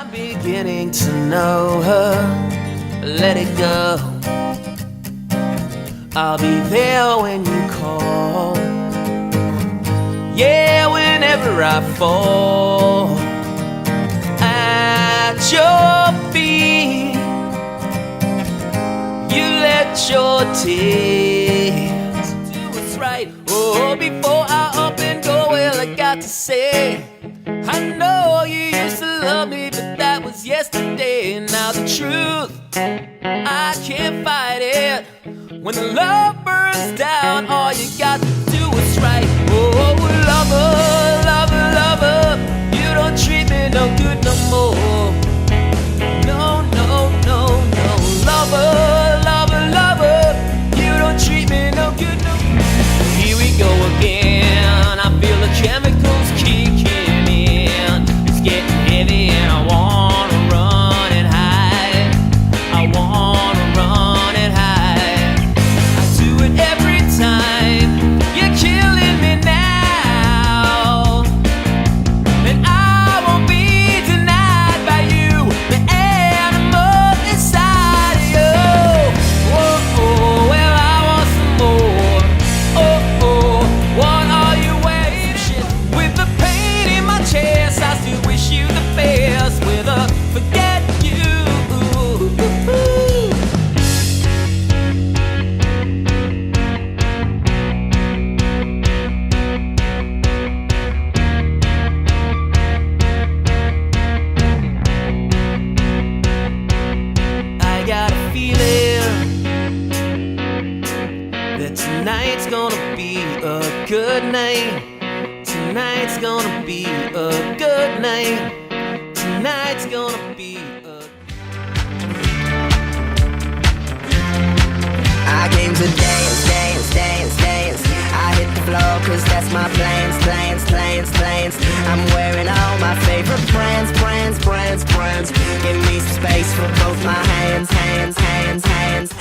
I'm beginning to know her. Let it go. I'll be there when you call. Yeah, whenever I fall at your feet, you let your tears do what's right. Oh, before I up and go, well, I got to say, I know you used to love me, but that was yesterday. Now the truth, I can't fight it. When the love burns down, all you got to do is right. Oh, lover, lover, lover, you don't treat me no good no more. No, no, no, no. Lover, lover, lover, you don't treat me no good no more. Here we go again. I feel the chemicals kicking in. It's getting heavy and I wanna run and hide. I wanna run and hide. I do it every time. You're killing me now, and I won't be denied by you. The animal inside of you. Oh, oh, well, I want some more. Oh, oh, what are you waiting? With the pain in my chest, I still wish you the best. With a forget you. I got a feeling that tonight's gonna be a good night. Tonight's gonna be a good night. Tonight's gonna be a I came to dance, dance, dance, dance. I hit the floor cause that's my plans, plans, plans, plans. I'm wearing all my favorite brands, brands, brands, brands. Give me some space for both my hands, hands, hands, hands.